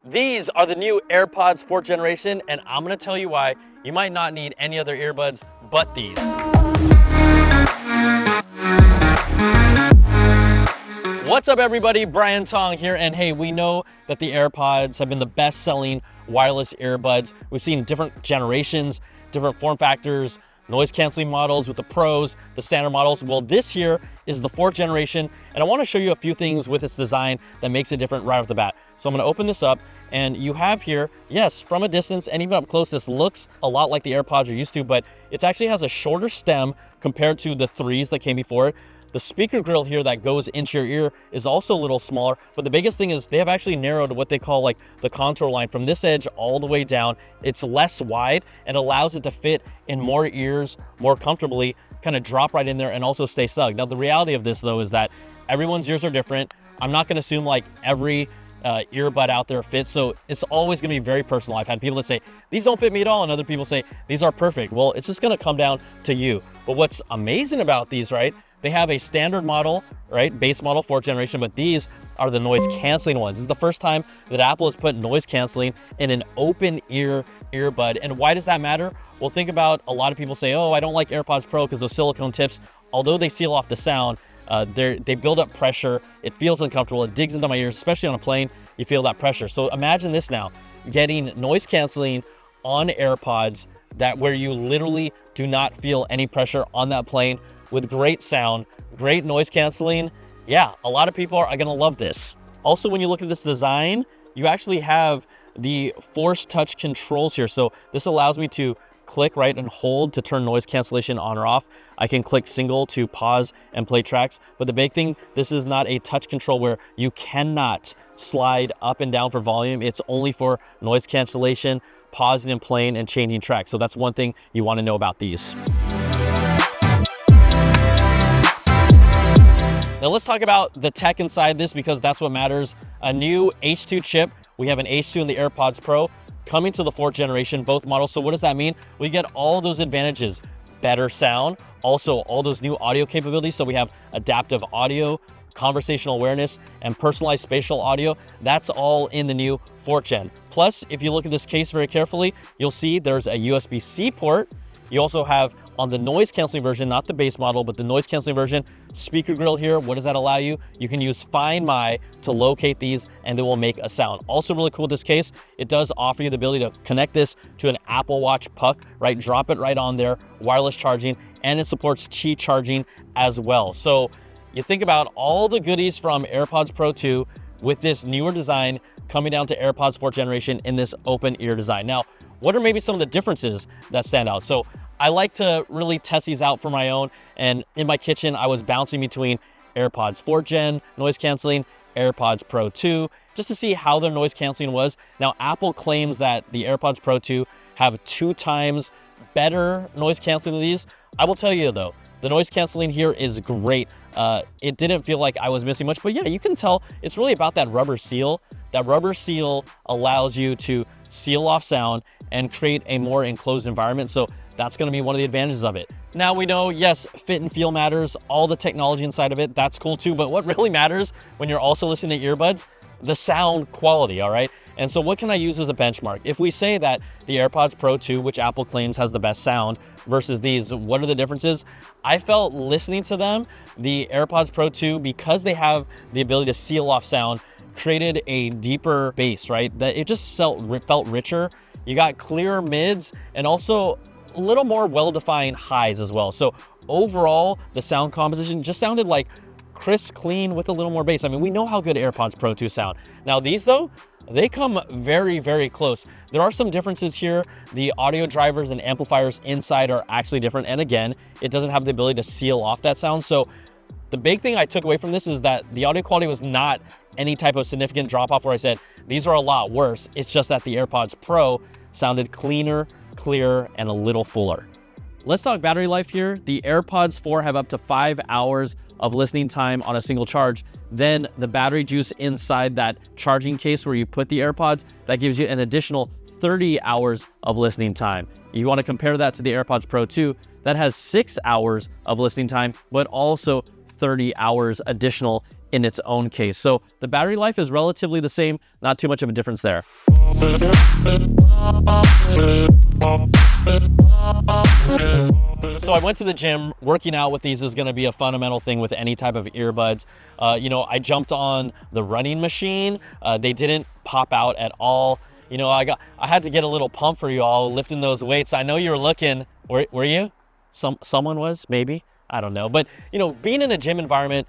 These are the new AirPods 4th generation, and I'm gonna tell you why you might not need any other earbuds but these. What's up everybody, Brian Tong here, and hey, we know that the AirPods have been the best-selling wireless earbuds. We've seen different generations, different form factors, noise-canceling models with the Pros, the standard models. Well, this here is the 4th generation, and I want to show you a few things with its design that makes it different right off the bat. So I'm going to open this up, and you have here, yes, from a distance and even up close, this looks a lot like the AirPods you're used to, but it actually has a shorter stem compared to the 3s that came before it. The speaker grill here that goes into your ear is also a little smaller, but the biggest thing is they have actually narrowed what they call like the contour line from this edge all the way down. It's less wide and allows it to fit in more ears more comfortably, kind of drop right in there and also stay snug. Now, the reality of this though is that everyone's ears are different. I'm not gonna assume like every earbud out there fits, so it's always gonna be very personal. I've had people that say, these don't fit me at all, and other people say, these are perfect. Well, it's just gonna come down to you. But what's amazing about these, right? They have a standard model, right? Base model, 4th generation, but these are the noise canceling ones. This is the first time that Apple has put noise canceling in an open ear earbud. And why does that matter? Well, think about a lot of people say, oh, I don't like AirPods Pro because those silicone tips, although they seal off the sound, they build up pressure. It feels uncomfortable. It digs into my ears, especially on a plane. You feel that pressure. So imagine this now, getting noise canceling on AirPods where you literally do not feel any pressure on that plane, with great sound, great noise canceling. Yeah, a lot of people are gonna love this. Also, when you look at this design, you actually have the Force Touch controls here. So this allows me to click, right, and hold to turn noise cancellation on or off. I can click single to pause and play tracks. But the big thing, this is not a touch control where you cannot slide up and down for volume. It's only for noise cancellation, pausing and playing and changing tracks. So that's one thing you wanna know about these. Now let's talk about the tech inside this, because that's what matters. A new H2 chip. We have an H2 in the AirPods Pro coming to the 4th generation, both models. So what does that mean? We get all those advantages, better sound, also all those new audio capabilities. So we have adaptive audio, conversational awareness, and personalized spatial audio. That's all in the new 4th gen. Plus, if you look at this case very carefully, you'll see there's a USB-C port. You also have, on the noise canceling version, not the base model, but the noise canceling version, speaker grill here. What does that allow you? You can use Find My to locate these and they will make a sound. Also really cool in this case, it does offer you the ability to connect this to an Apple Watch puck, right? Drop it right on there, wireless charging, and it supports Qi charging as well. So you think about all the goodies from AirPods Pro 2 with this newer design coming down to AirPods 4th generation in this open ear design. Now, what are maybe some of the differences that stand out? So I like to really test these out for my own, and in my kitchen, I was bouncing between AirPods 4th gen noise canceling, AirPods Pro 2, just to see how their noise canceling was. Now, Apple claims that the AirPods Pro 2 have 2 times better noise canceling than these. I will tell you though, the noise canceling here is great. It didn't feel like I was missing much, but yeah, you can tell it's really about that rubber seal. That rubber seal allows you to seal off sound and create a more enclosed environment. So that's gonna be one of the advantages of it. Now we know, yes, fit and feel matters, all the technology inside of it, that's cool too, but what really matters when you're also listening to earbuds, the sound quality, all right? And so what can I use as a benchmark? If we say that the AirPods Pro 2, which Apple claims has the best sound, versus these, what are the differences? I felt listening to them, the AirPods Pro 2, because they have the ability to seal off sound, created a deeper bass, right? That it just felt richer. You got clearer mids and also a little more well-defined highs as well. So overall, the sound composition just sounded like crisp, clean with a little more bass. I mean, we know how good AirPods Pro 2 sound. Now these though, they come very, very close. There are some differences here. The audio drivers and amplifiers inside are actually different. And again, it doesn't have the ability to seal off that sound. So the big thing I took away from this is that the audio quality was not any type of significant drop off where I said, these are a lot worse. It's just that the AirPods Pro sounded cleaner, clearer, and a little fuller. Let's talk battery life here. The AirPods 4 have up to 5 hours of listening time on a single charge. Then the battery juice inside that charging case where you put the AirPods, that gives you an additional 30 hours of listening time. You want to compare that to the AirPods Pro 2, that has 6 hours of listening time, but also 30 hours additional in its own case. So the battery life is relatively the same, not too much of a difference there. So I went to the gym. Working out with these is going to be a fundamental thing with any type of earbuds. I jumped on the running machine. They didn't pop out at all. I had to get a little pump for you all lifting those weights. I know you were looking. Were you? Someone was, maybe. I don't know. But being in a gym environment,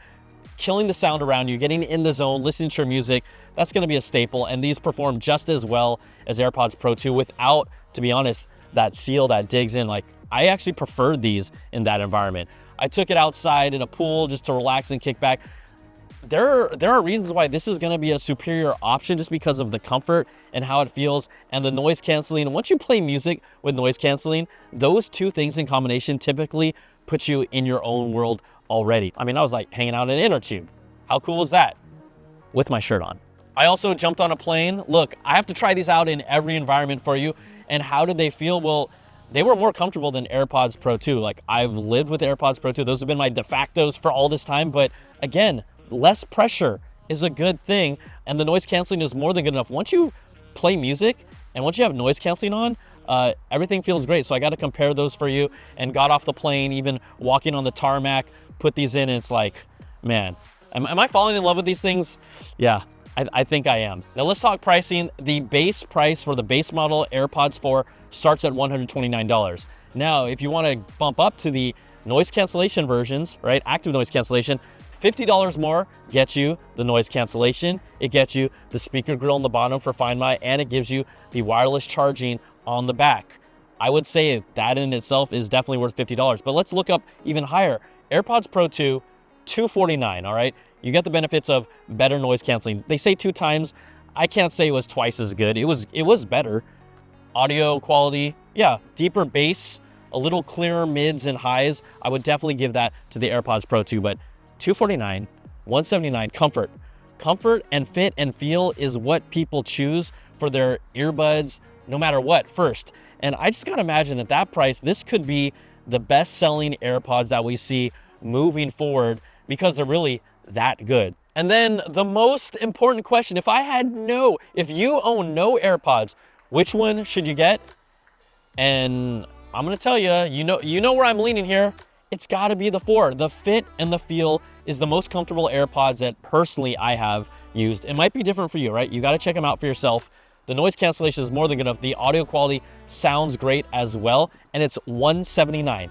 killing the sound around you, getting in the zone, listening to your music, that's going to be a staple. And these perform just as well as AirPods Pro 2 without, to be honest, that seal that digs in. Like, I actually preferred these in that environment. I took it outside in a pool just to relax and kick back. There are reasons why this is going to be a superior option, just because of the comfort and how it feels and the noise canceling. Once you play music with noise canceling, those two things in combination typically put you in your own world already. I mean, I was like hanging out in an inner tube. How cool is that? With my shirt on. I also jumped on a plane. Look, I have to try these out in every environment for you. And how did they feel? Well, they were more comfortable than AirPods Pro 2. Like, I've lived with AirPods Pro 2. Those have been my de factos for all this time. But again, less pressure is a good thing. And the noise canceling is more than good enough. Once you play music and once you have noise canceling on, everything feels great. So I got to compare those for you, and got off the plane, even walking on the tarmac, put these in, and it's like, man, am I falling in love with these things? Yeah, I think I am. Now let's talk pricing. The base price for the base model AirPods 4 starts at $129. Now, if you want to bump up to the noise cancellation versions, right, active noise cancellation, $50 more gets you the noise cancellation. It gets you the speaker grill on the bottom for Find My, and it gives you the wireless charging on the back. I would say that in itself is definitely worth $50, but let's look up even higher. AirPods Pro 2, $249, all right? You get the benefits of better noise canceling. They say 2 times. I can't say it was twice as good. It was better. Audio quality, yeah, deeper bass, a little clearer mids and highs. I would definitely give that to the AirPods Pro 2, but $249, $179, comfort and fit and feel is what people choose for their earbuds, no matter what, first. And I just gotta imagine at that price, this could be the best selling AirPods that we see moving forward, because they're really that good. And then the most important question, if you own no AirPods, which one should you get? And I'm gonna tell you, you know where I'm leaning here. It's gotta be the 4. The fit and the feel is the most comfortable AirPods that personally I have used. It might be different for you, right? You gotta check them out for yourself. The noise cancellation is more than good enough. The audio quality sounds great as well. And it's $179.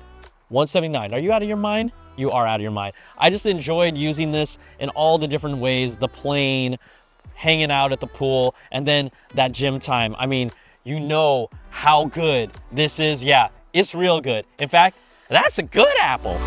$179. Are you out of your mind? You are out of your mind. I just enjoyed using this in all the different ways. The plane, hanging out at the pool, and then that gym time. I mean, you know how good this is. Yeah, it's real good. In fact, that's a good Apple.